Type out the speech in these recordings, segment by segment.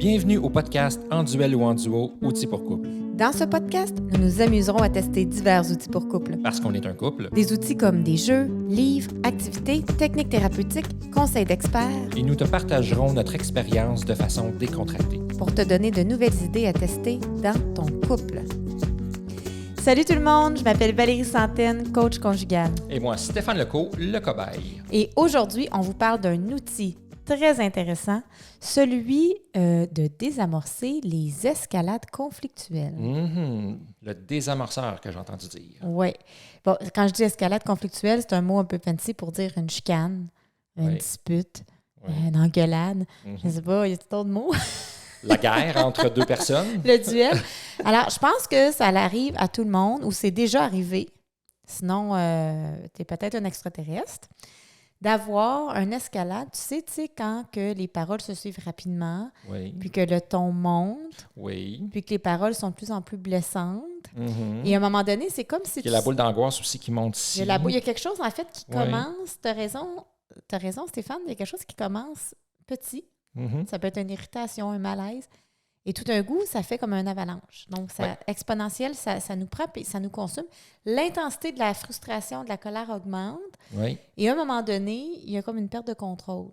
Bienvenue au podcast En duel ou en duo, outils pour couple. Dans ce podcast, nous nous amuserons à tester divers outils pour couple. Parce qu'on est un couple. Des outils comme des jeux, livres, activités, techniques thérapeutiques, conseils d'experts. Et nous te partagerons notre expérience de façon décontractée. Pour te donner de nouvelles idées à tester dans ton couple. Salut tout le monde, je m'appelle Valérie Santaine, coach conjugal. Et moi, Stéphane Lecault, le cobaye. Et aujourd'hui, on vous parle d'un outil très intéressant, celui de désamorcer les escalades conflictuelles. Le désamorceur que j'ai entendu dire. Oui. Bon, quand je dis escalade conflictuelle, c'est un mot un peu fancy pour dire une chicane, une dispute, une engueulade. Je ne sais pas, y a d'autres mots? La guerre entre deux personnes. Le duel. Alors, je pense que ça arrive à tout le monde ou c'est déjà arrivé. Sinon, tu es peut-être un extraterrestre. D'avoir une escalade, tu sais, quand que les paroles se suivent rapidement, puis que le ton monte, puis que les paroles sont de plus en plus blessantes. Et à un moment donné, c'est comme si Il y a la boule d'angoisse aussi qui monte ici. Il y a quelque chose, en fait, qui commence. Tu as raison, Stéphane, il y a quelque chose qui commence petit. Ça peut être une irritation, un malaise. Et tout d'un coup, ça fait comme un avalanche. Donc, exponentiel, ça nous prend et ça nous consomme. L'intensité de la frustration, de la colère augmente. Et à un moment donné, il y a comme une perte de contrôle.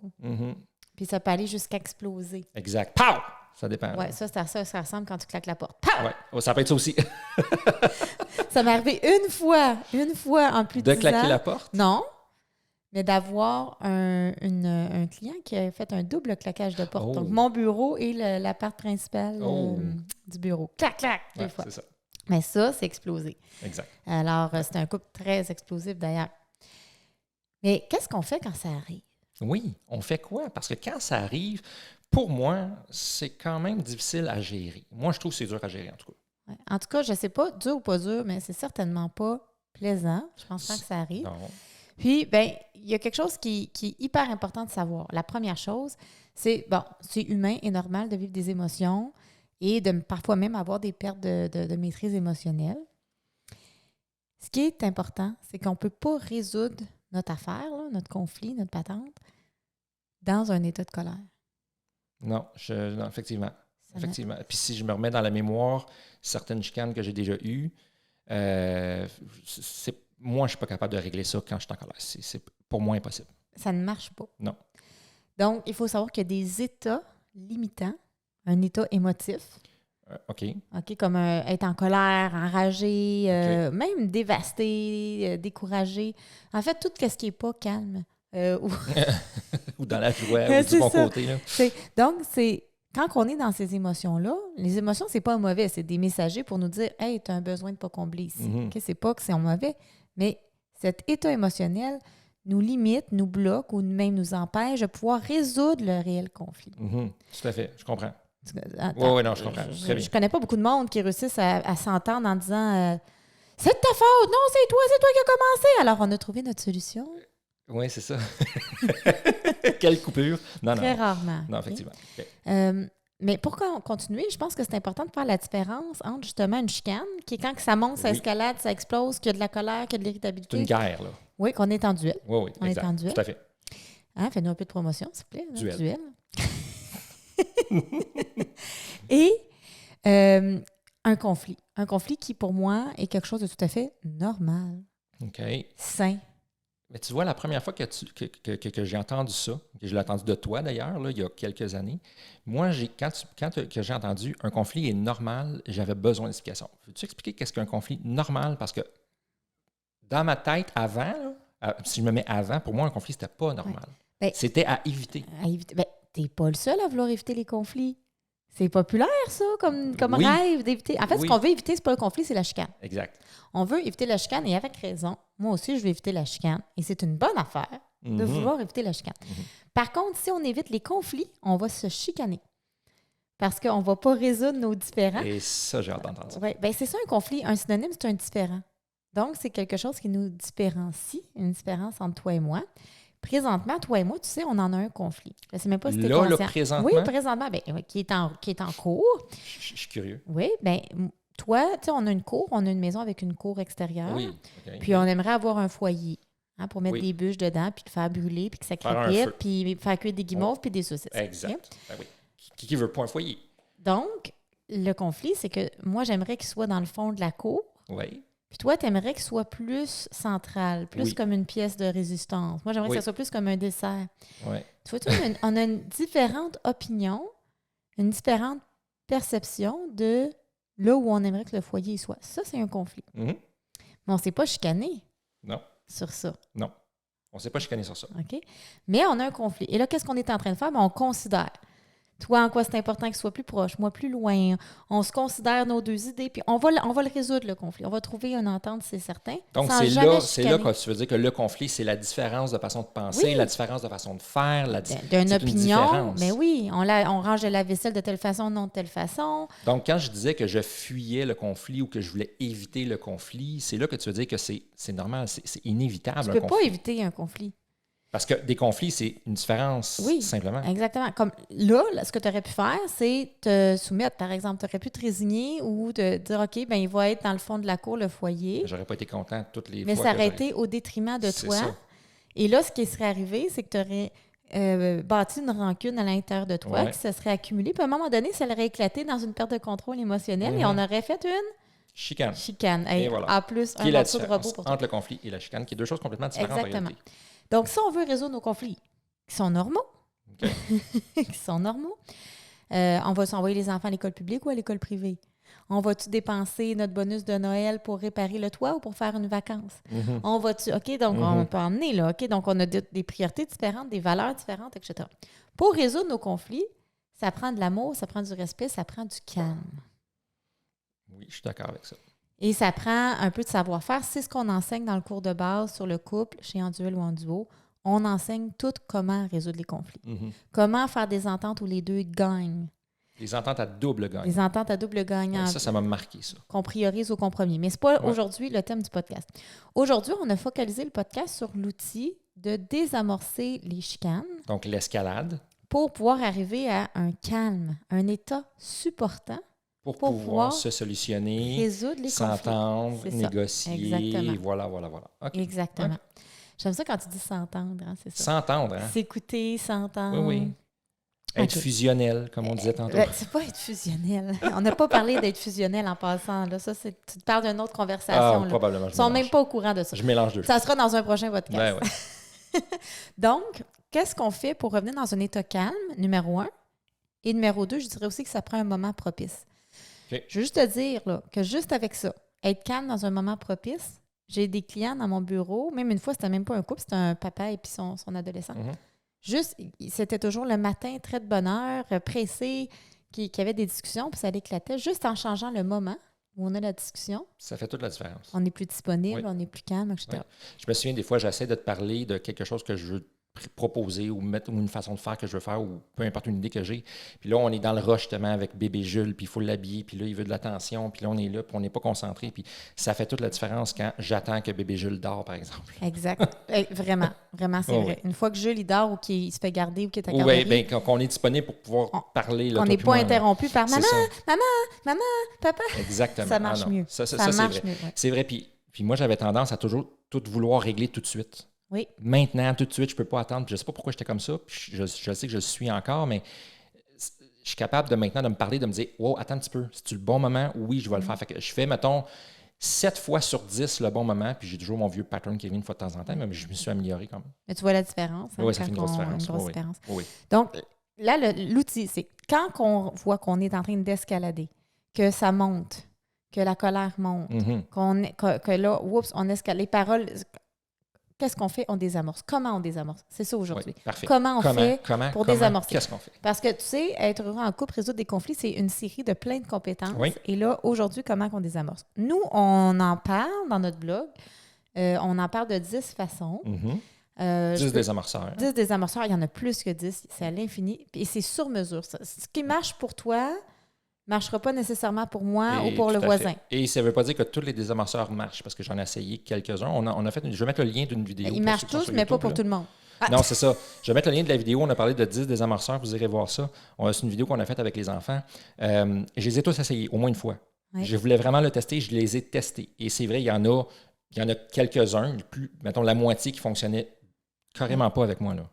Puis ça peut aller jusqu'à exploser. Exact. Pow! Ça dépend. Oui, ça ressemble quand tu claques la porte. Pow! Ouais. Ça peut être ça aussi. Ça m'est arrivé une fois en plus de 10 ans. De claquer la porte? Non. Mais d'avoir un client qui a fait un double claquage de porte. Donc, mon bureau et la part principale du bureau. Clac, clac, deux fois. C'est ça. Mais ça, c'est explosé. Exact. Alors, c'est un couple très explosif d'ailleurs. Mais qu'est-ce qu'on fait quand ça arrive? Oui, on fait quoi? Parce que quand ça arrive, pour moi, c'est quand même difficile à gérer. Moi, je trouve que c'est dur à gérer, en tout cas. Ouais. En tout cas, je ne sais pas, dur ou pas dur, mais c'est certainement pas plaisant. Je pense pas que ça arrive. Non. Puis, bien, il y a quelque chose qui est hyper important de savoir. La première chose, c'est humain et normal de vivre des émotions et de parfois même avoir des pertes de maîtrise émotionnelle. Ce qui est important, c'est qu'on ne peut pas résoudre notre affaire, là, notre conflit, notre patente, dans un état de colère. Non, effectivement. Effectivement. Puis si je me remets dans la mémoire certaines chicanes que j'ai déjà eues, moi, je ne suis pas capable de régler ça quand je suis en colère. C'est pour moi impossible. Ça ne marche pas. Non. Donc, il faut savoir qu'il y a des états limitants, un état émotif. OK, comme être en colère, enragé, même dévasté, découragé. En fait, tout ce qui n'est pas calme. ou dans la joie, ou du bon côté. Là. Donc, quand on est dans ces émotions-là, les émotions, c'est pas un mauvais, c'est des messagers pour nous dire « Hey, tu as un besoin de pas combler ici. C'est pas que c'est un mauvais, mais cet état émotionnel nous limite, nous bloque ou même nous empêche de pouvoir résoudre le réel conflit. Tout à fait, je comprends. Oui, non, je comprends. Je connais pas beaucoup de monde qui réussissent à s'entendre en disant c'est de ta faute, non, c'est toi qui as commencé. Alors, on a trouvé notre solution. Oui, c'est ça. Quelle coupure. Très rarement. Non, effectivement. Okay. Mais pour continuer, je pense que c'est important de faire la différence entre justement une chicane, qui est quand ça monte, ça escalade, ça explose, qu'il y a de la colère, qu'il y a de l'irritabilité. C'est une guerre, là. Oui, qu'on est en duel. Oui, on exact. est en duel. Tout à fait. Fais-nous un peu de promotion, s'il vous plaît. Duel. Et un conflit. Un conflit qui, pour moi, est quelque chose de tout à fait normal. OK. Sain. Mais tu vois, la première fois que j'ai entendu ça, que je l'ai entendu de toi d'ailleurs, là, il y a quelques années, moi, quand j'ai entendu un conflit est normal, j'avais besoin d'explication. Veux-tu expliquer qu'est-ce qu'un conflit normal? Parce que dans ma tête, avant, là, si je me mets avant, pour moi, un conflit, c'était pas normal. C'était à éviter. T'es pas le seul à vouloir éviter les conflits. C'est populaire, ça, comme rêve d'éviter. En fait, ce qu'on veut éviter, c'est pas le conflit, c'est la chicane. Exact. On veut éviter la chicane et avec raison. Moi aussi, je veux éviter la chicane. Et c'est une bonne affaire de vouloir éviter la chicane. Par contre, si on évite les conflits, on va se chicaner. Parce qu'on ne va pas résoudre nos différends. Et ça, j'ai hâte d'entendre ça. Oui, c'est ça un conflit. Un synonyme, c'est un différent. Donc, c'est quelque chose qui nous différencie, une différence entre toi et moi. Présentement, toi et moi, tu sais, on en a un conflit. Je ne sais même pas si tu es conscient. Là, présentement? Oui, présentement, qui est en cours. Je suis curieux. Oui, bien, toi, tu sais, on a une cour, on a une maison avec une cour extérieure. Oui. Okay. Puis on aimerait avoir un foyer pour mettre des bûches dedans, puis te faire brûler, puis que ça crépite, puis faire cuire des guimauves, puis des saucisses. Exact. Okay? Okay? Qui veut pas un foyer? Donc, le conflit, c'est que moi, j'aimerais qu'il soit dans le fond de la cour. Oui. Puis toi, tu aimerais qu'il soit plus central, plus comme une pièce de résistance. Moi, j'aimerais que ça soit plus comme un dessert. Oui. Tu vois, on a une différente opinion, une différente perception de là où on aimerait que le foyer soit. Ça, c'est un conflit. Mm-hmm. Mais on ne s'est pas chicané sur ça. Non. On ne s'est pas chicané sur ça. OK? Mais on a un conflit. Et là, qu'est-ce qu'on est en train de faire? Bien, on considère. Toi, en quoi c'est important qu'il soit plus proche, moi plus loin. On se considère nos deux idées, puis on va le résoudre, le conflit. On va trouver une entente, c'est certain. Donc, c'est là que tu veux dire que le conflit, c'est la différence de façon de penser, la différence de façon de faire, d'une opinion. Mais oui, on range de la vaisselle de telle façon, non de telle façon. Donc, quand je disais que je fuyais le conflit ou que je voulais éviter le conflit, c'est là que tu veux dire que c'est normal, c'est inévitable. Tu ne peux pas éviter un conflit. Parce que des conflits, c'est une différence, simplement. Exactement. Comme là, ce que tu aurais pu faire, c'est te soumettre, par exemple. Tu aurais pu te résigner ou te dire, OK, ben il va être dans le fond de la cour, le foyer. J'aurais pas été content toutes les fois. Mais ça aurait été au détriment de toi. Ça. Et là, ce qui serait arrivé, c'est que tu aurais bâti une rancune à l'intérieur de toi qui se serait accumulée. Puis à un moment donné, ça aurait éclaté dans une perte de contrôle émotionnel et on aurait fait une chicane. Et voilà. En plus, un morceau de robot pour toi. Entre le conflit et la chicane, qui est deux choses complètement différentes. Exactement. En réalité. Donc, si on veut résoudre nos conflits qui sont normaux, on va s'envoyer les enfants à l'école publique ou à l'école privée? On va-tu dépenser notre bonus de Noël pour réparer le toit ou pour faire une vacance? Mm-hmm. On va-tu... OK, donc on peut emmener, là. OK, donc on a des priorités différentes, des valeurs différentes, etc. Pour résoudre nos conflits, ça prend de l'amour, ça prend du respect, ça prend du calme. Oui, je suis d'accord avec ça. Et ça prend un peu de savoir-faire. C'est ce qu'on enseigne dans le cours de base sur le couple, chez En Duel ou En Duo. On enseigne tout comment résoudre les conflits. Mm-hmm. Comment faire des ententes où les deux gagnent. Les ententes à double gagnant. Les ententes à double gagnant. Ça m'a marqué, ça. Qu'on priorise au compromis. Mais ce n'est pas aujourd'hui le thème du podcast. Aujourd'hui, on a focalisé le podcast sur l'outil de désamorcer les chicanes. Donc, l'escalade. Pour pouvoir arriver à un calme, un état supportant. Pour pouvoir se solutionner, résoudre les s'entendre, conflits. négocier. Exactement. Voilà. Okay. Exactement. J'aime ça quand tu dis s'entendre, hein, c'est ça. S'entendre, hein? S'écouter, s'entendre. Oui. Être fusionnel, comme on disait tantôt. C'est pas être fusionnel. On n'a pas parlé d'être fusionnel en passant. Là. Ça, tu te parles d'une autre conversation. Probablement. Ils ne sont même pas au courant de ça. Je mélange deux. Ça sera dans un prochain podcast. Ouais. Donc, qu'est-ce qu'on fait pour revenir dans un état calme, numéro 1? Et numéro 2, je dirais aussi que ça prend un moment propice. Okay. Je veux juste te dire là, que juste avec ça, être calme dans un moment propice, j'ai des clients dans mon bureau, même une fois, c'était même pas un couple, c'était un papa et puis son adolescent. Mm-hmm. Juste, c'était toujours le matin, très de bonne heure, pressé, qui avait des discussions, puis ça l'éclatait. Juste en changeant le moment où on a la discussion. Ça fait toute la différence. On est plus disponible, on est plus calme, etc. Oui. Je me souviens, des fois, j'essaie de te parler de quelque chose que je veux proposer ou mettre une façon de faire que je veux faire ou peu importe une idée que j'ai. Puis là, on est dans le rush justement avec bébé Jules, puis il faut l'habiller, puis là, il veut de l'attention, puis là, on est là, puis on n'est pas concentré. Puis ça fait toute la différence quand j'attends que bébé Jules dort, par exemple. Exact. Vraiment, c'est vrai. Une fois que Jules, il dort ou qu'il se fait garder ou qu'il est à garderie. Oui, bien, qu'on est disponible pour pouvoir parler. Là, on n'est pas interrompu par maman, papa. Exactement. Ça marche mieux. Ça marche mieux. Ouais. C'est vrai. Puis moi, j'avais tendance à toujours tout vouloir régler tout de suite. Oui. Maintenant, tout de suite, je ne peux pas attendre. Je ne sais pas pourquoi j'étais comme ça. Puis je sais que je le suis encore, mais je suis capable de maintenant de me parler, de me dire « Wow, attends un petit peu. C'est-tu le bon moment? Oui, je vais le faire. » Fait que je fais, mettons, 7 fois sur 10 le bon moment. Puis j'ai toujours mon vieux pattern qui vient une fois de temps en temps, mais je me suis amélioré quand même. Mais tu vois la différence? Hein, oui, ça fait une grosse différence. Oui. Donc, là, l'outil, c'est quand on voit qu'on est en train d'escalader, que ça monte, que la colère monte, que là, on escalade. Les paroles... Qu'est-ce qu'on fait? On désamorce. Comment on désamorce? C'est ça aujourd'hui. Oui, comment on fait pour désamorcer? Qu'est-ce qu'on fait? Parce que, tu sais, être heureux en couple, résoudre des conflits, c'est une série de plein de compétences. Oui. Et là, aujourd'hui, comment on désamorce? Nous, on en parle dans notre blog. On en parle de 10 façons. 10 désamorceurs. 10 désamorceurs. Il y en a plus que 10. C'est à l'infini. Et c'est sur mesure. Ce qui marche pour toi ne marchera pas nécessairement pour moi ou pour le voisin. Et ça ne veut pas dire que tous les désamorceurs marchent, parce que j'en ai essayé quelques-uns. On a fait je vais mettre le lien d'une vidéo. Ils marchent tous, mais pas pour tout le monde. Non, c'est ça. Je vais mettre le lien de la vidéo. On a parlé de 10 désamorceurs. Vous irez voir ça. C'est une vidéo qu'on a faite avec les enfants. Je les ai tous essayés, au moins une fois. Oui. Je voulais vraiment le tester. Je les ai testés. Et c'est vrai, il y en a quelques-uns, mettons la moitié qui fonctionnaient Carrément pas avec moi, là.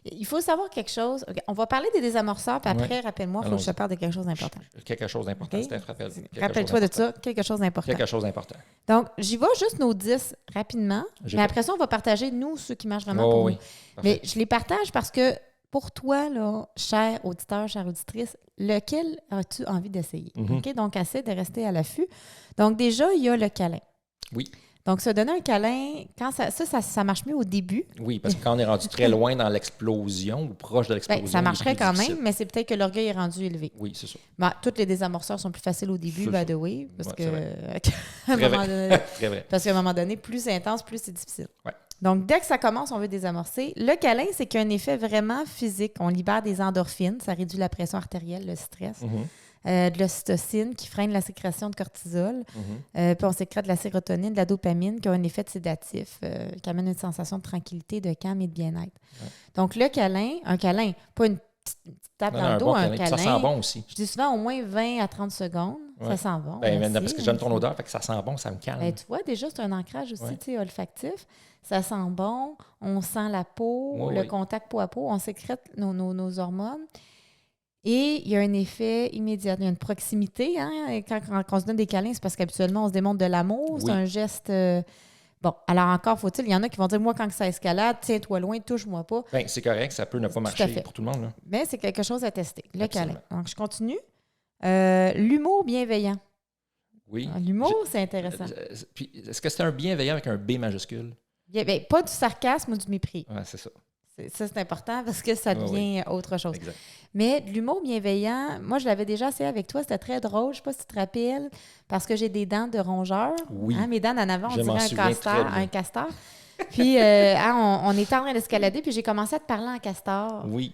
Il faut savoir quelque chose. Okay, on va parler des désamorceurs, puis après, rappelle-moi, il faut que je te parle de quelque chose d'important. Quelque chose d'important, okay? Steph, rappelle-toi de ça, quelque chose d'important. Quelque chose d'important. Donc, j'y vais juste nos 10 rapidement, mais après ça, on va partager, nous, ceux qui marchent vraiment pour nous. Mais je les partage parce que pour toi, là, cher auditeur, chère auditrice, lequel as-tu envie d'essayer? Okay? Donc, essaie de rester à l'affût. Donc, déjà, il y a le câlin. Oui. Donc, se donner un câlin, quand ça marche mieux au début. Oui, parce que quand on est rendu très loin dans l'explosion ou proche de l'explosion, ça marcherait quand même, mais c'est peut-être que l'orgueil est rendu élevé. Oui, c'est ça. Tous les désamorceurs sont plus faciles au début, by the way, parce que parce qu'à un moment donné, plus c'est intense, plus c'est difficile. Ouais. Donc, dès que ça commence, on veut désamorcer. Le câlin, c'est qu'il y a un effet vraiment physique. On libère des endorphines, ça réduit la pression artérielle, le stress. De l'ocytocine qui freine la sécrétion de cortisol. Puis on sécrète de la sérotonine, de la dopamine qui ont un effet sédatif, qui amène une sensation de tranquillité, de calme et de bien-être. Ouais. Donc, le câlin, un câlin, pas une petite tape dans le dos, un câlin. Ça sent bon aussi. Je dis souvent au moins 20 à 30 secondes. Ça sent bon. Parce que j'aime ton odeur, fait que ça sent bon, ça me calme. Tu vois, déjà, c'est un ancrage aussi olfactif. Ça sent bon, on sent la peau, le contact peau à peau, on sécrète nos hormones. Et il y a un effet immédiat, il y a une proximité. Hein? Quand on se donne des câlins, c'est parce qu'habituellement, on se démontre de l'amour. C'est un geste... Bon, alors encore faut-il, il y en a qui vont dire, moi, quand ça escalade, tiens-toi loin, touche-moi pas. Bien, c'est correct, ça peut ne pas marcher pour tout le monde. Là. Mais c'est quelque chose à tester, le câlin. Donc, je continue. L'humour bienveillant. Oui. L'humour, c'est intéressant. Puis, est-ce que c'est un bienveillant avec un B majuscule? Bien, pas du sarcasme ou du mépris. Oui, c'est ça. Ça, c'est important parce que ça devient autre chose. Exact. Mais de l'humour bienveillant, moi, je l'avais déjà essayé avec toi. C'était très drôle. Je ne sais pas si tu te rappelles, parce que j'ai des dents de rongeur. Oui. Mes dents en avant, on dirait un castor. Puis, on était en train d'escalader, puis j'ai commencé à te parler en castor. Oui.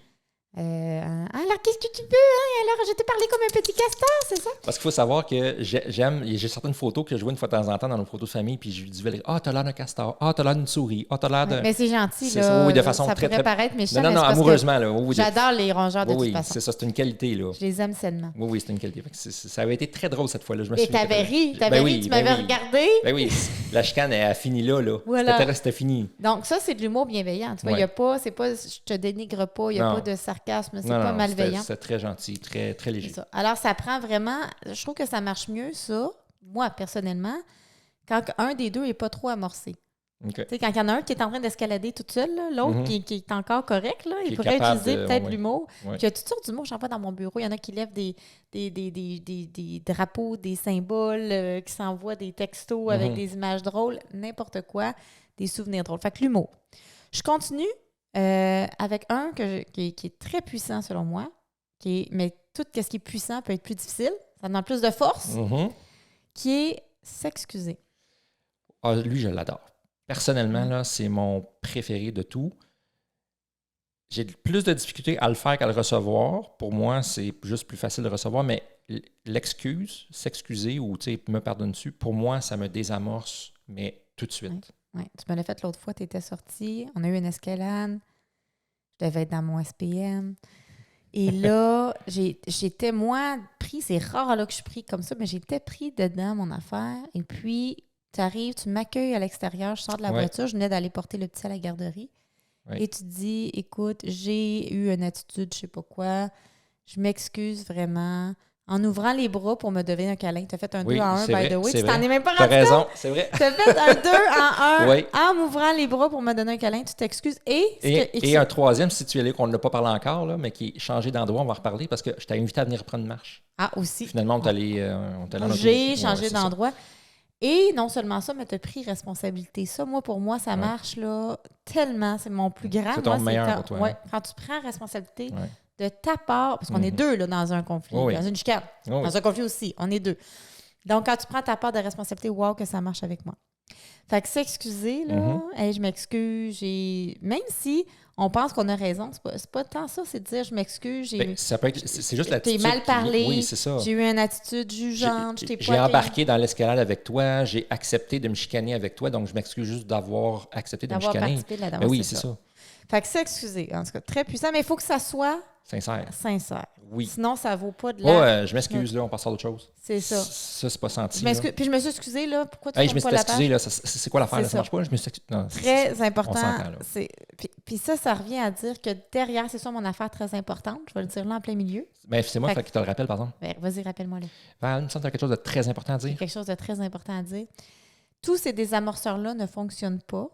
Alors, qu'est-ce que tu peux? Alors, je t'ai parlé comme un petit castor, c'est ça? Parce qu'il faut savoir que j'ai certaines photos que je vois une fois de temps en temps dans nos photos de famille, puis je lui dis, t'as l'air d'un castor, t'as l'air d'une souris, t'as l'air de... Mais c'est gentil, là. Oui, de façon ça très, pourrait paraître méchant, non, amoureusement, là. J'adore les rongeurs de toute façon. C'est ça, c'est une qualité, là. Je les aime sainement. Oui, c'est une qualité. Ça avait été très drôle cette fois-là. Et t'avais ri, tu m'avais regardé. Ben oui, la chicane, elle a fini là. Voilà. C'était fini. Donc, ça, c'est de l'humour bienveillant. Tu vois, il y a pas, c'est pas, je te dénigre pas, il n'y a pas de sarcasme, c'est pas malveillant. C'est très gentil, très, très léger. Alors, ça prend vraiment... Je trouve que ça marche mieux, ça, moi, personnellement, quand un des deux n'est pas trop amorcé. Okay. Tu sais, quand il y en a un qui est en train d'escalader toute seule, l'autre qui est encore correct, là, il pourrait utiliser peut-être l'humour. Puis il y a toutes sortes d'humour. J'en vois dans mon bureau. Il y en a qui lèvent des drapeaux, des symboles, qui s'envoient des textos avec des images drôles, n'importe quoi, des souvenirs drôles. Fait que l'humour. Je continue avec un qui est très puissant, selon moi. Mais tout ce qui est puissant peut être plus difficile. Ça demande plus de force. Qui est s'excuser. Ah, lui, je l'adore. Personnellement, là, c'est mon préféré de tout. J'ai plus de difficultés à le faire qu'à le recevoir. Pour moi, c'est juste plus facile de recevoir, mais l'excuse, s'excuser ou me pardonnes-tu, pour moi, ça me désamorce, mais tout de suite. Oui. Tu me l'as fait l'autre fois, tu étais sortie, on a eu une escalade, je devais être dans mon SPM. Et là, j'étais, moi, pris, c'est rare là que je suis pris comme ça, mais j'étais pris dedans, mon affaire. Et puis, tu arrives, tu m'accueilles à l'extérieur, je sors de la voiture, je venais d'aller porter le petit à la garderie. Oui. Et tu dis, écoute, j'ai eu une attitude, je sais pas quoi, je m'excuse vraiment. En ouvrant les bras pour me donner un câlin. Tu as fait un 2 en 1, by the way. Tu t'en es même pas rendu compte. Tu as raison, c'est vrai. Tu as fait un 2 en 1 en m'ouvrant les bras pour me donner un câlin. Tu t'excuses. Et un troisième, si tu es là, qu'on n'a pas parlé encore, là, mais qui est changé d'endroit, on va en reparler parce que je t'ai invité à venir prendre une marche. Ah, aussi. Finalement, on est allé j'ai changé d'endroit. Et non seulement ça, mais tu as pris responsabilité. Ça, pour moi, ça marche là, tellement. C'est mon plus grand. C'est ton meilleur pour toi. Ouais, quand tu prends responsabilité de ta part, parce qu'on est deux là, dans un conflit, dans une chicane, dans un conflit aussi, on est deux. Donc, quand tu prends ta part de responsabilité, wow, que ça marche avec moi. Fait que s'excuser, là, hey, je m'excuse, même si on pense qu'on a raison, c'est pas tant ça, c'est de dire je m'excuse, ça peut être, c'est juste l'attitude. T'es mal parlé, oui, c'est ça. J'ai eu une attitude jugeante, j'ai embarqué dans l'escalade avec toi, j'ai accepté de me chicaner avec toi, donc je m'excuse juste d'avoir accepté de me chicaner. Participé là-dedans. Mais oui, c'est ça. Fait que s'excuser, en tout cas, très puissant, mais il faut que ça soit sincère. Oui. Sinon, ça vaut pas de la... je m'excuse, là, on passe à autre chose. C'est ça. Ça, c'est pas senti. Puis je me suis excusée, là. Pourquoi tu je me suis excusé, là. C'est quoi l'affaire, là? Ça marche pas? Je me suis excusé. Très important. Puis ça revient à dire que derrière, c'est ça mon affaire très importante. Je vais le dire là en plein milieu. Ben, c'est moi qui te le rappelle, pardon. Ben, vas-y, rappelle-moi-là. Val, il me semble que tu as quelque chose de très important à dire. Quelque chose de très important à dire. Tous ces désamorceurs-là ne fonctionnent pas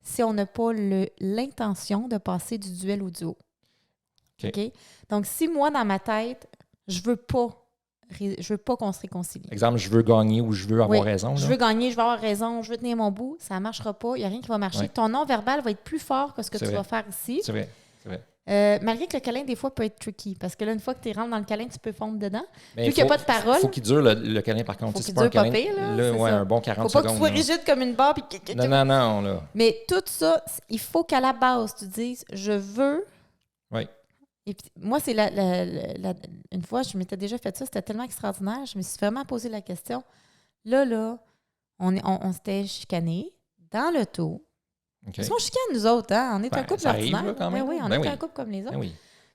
si on n'a pas l'intention de passer du duel au duo. OK? Donc, si moi, dans ma tête, je veux pas qu'on se réconcilie. Exemple, je veux gagner ou je veux avoir raison. Là. Je veux gagner, je veux avoir raison, je veux tenir mon bout, ça ne marchera pas, il n'y a rien qui va marcher. Ton non-verbal va être plus fort que ce que tu vas faire ici. C'est vrai. Malgré que le câlin, des fois, peut être tricky. Parce que là, une fois que tu rentres dans le câlin, tu peux fondre dedans. Mais vu qu'il n'y a pas de parole. Il faut qu'il dure le câlin, par contre. Il faut qu'il dure pas pire. Un bon 40 secondes. Faut pas que tu sois rigide comme une barre. Non. Là. Mais tout ça, il faut qu'à la base, tu dises « je veux ». Oui. Et puis, moi, c'est une fois, je m'étais déjà fait ça, c'était tellement extraordinaire. Je me suis vraiment posé la question. Là, on s'était chicanés dans l'auto. Okay. Parce qu'on chicane, nous autres, hein? On est un couple ordinaire. Arrive, là, quand même. Oui, on est un couple comme les autres. Oui.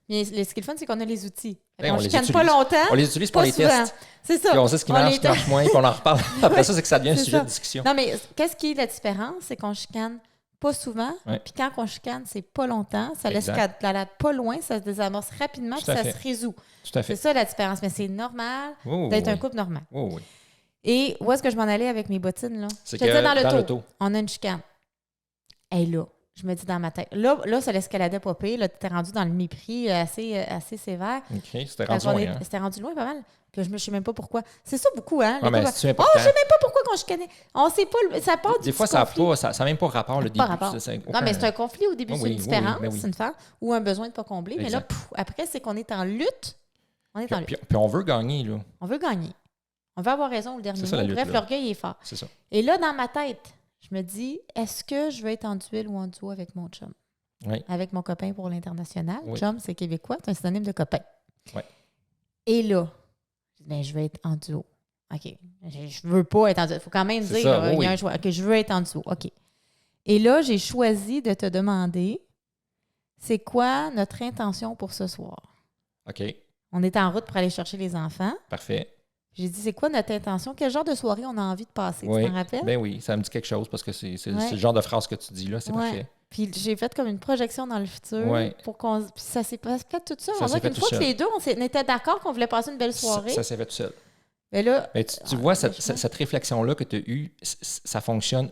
Mais ce qui est le fun, c'est qu'on a les outils. On ne chicane pas longtemps. On les utilise pour les tests. C'est ça. Puis on sait ce qui marche, ce qui marche moins, puis on en reparle. Après ça, c'est que ça devient un sujet de discussion. Non, mais qu'est-ce qui est la différence? C'est qu'on chicane pas souvent, puis quand on chicane, c'est pas longtemps, ça laisse pas loin, ça se désamorce rapidement, puis ça se résout. Tout à fait. C'est ça la différence, mais c'est normal d'être un couple normal. Oui. Et où est-ce que je m'en allais avec mes bottines, là? C'est que dans l'auto, on a une chicane. Et là, je me dis dans ma tête, là ça l'escaladait pas pire, là, t'étais rendu dans le mépris assez sévère. OK, c'était rendu loin. C'était rendu loin pas mal. Puis je ne sais même pas pourquoi. C'est ça beaucoup, hein? Mais c'est je sais même pas pourquoi qu'on chicanait. On sait pas, ça part des fois, ça n'a même pas rapport le début. Non, mais c'est un conflit au début, c'est une différence, c'est une femme, ou un besoin de ne pas combler. Exact. Mais là, après, c'est qu'on est en lutte. Puis on veut gagner, là. On veut gagner. On veut avoir raison au dernier mot. Bref, l'orgueil est fort. C'est ça. Et là, dans ma tête, je me dis, est-ce que je veux être en duel ou en duo avec mon chum? Oui. Avec mon copain pour l'international. Oui. Chum, c'est québécois, c'est un synonyme de copain. Oui. Et là, je vais être en duo. OK. Je veux pas être en duo. Il faut quand même dire, il y a un choix. OK, je veux être en duo. OK. Et là, j'ai choisi de te demander, c'est quoi notre intention pour ce soir? OK. On est en route pour aller chercher les enfants. Parfait. J'ai dit, c'est quoi notre intention? Quel genre de soirée on a envie de passer? Tu t'en rappelles? Ben oui, ça me dit quelque chose parce que c'est le genre de phrase que tu dis là, c'est parfait. Puis j'ai fait comme une projection dans le futur pour qu'on... Puis ça s'est pas fait tout ça. On dirait qu'une fois que les deux, on était d'accord qu'on voulait passer une belle soirée. Ça s'est fait tout seul. Mais là... Mais tu vois, cette réflexion-là que tu as eue, ça fonctionne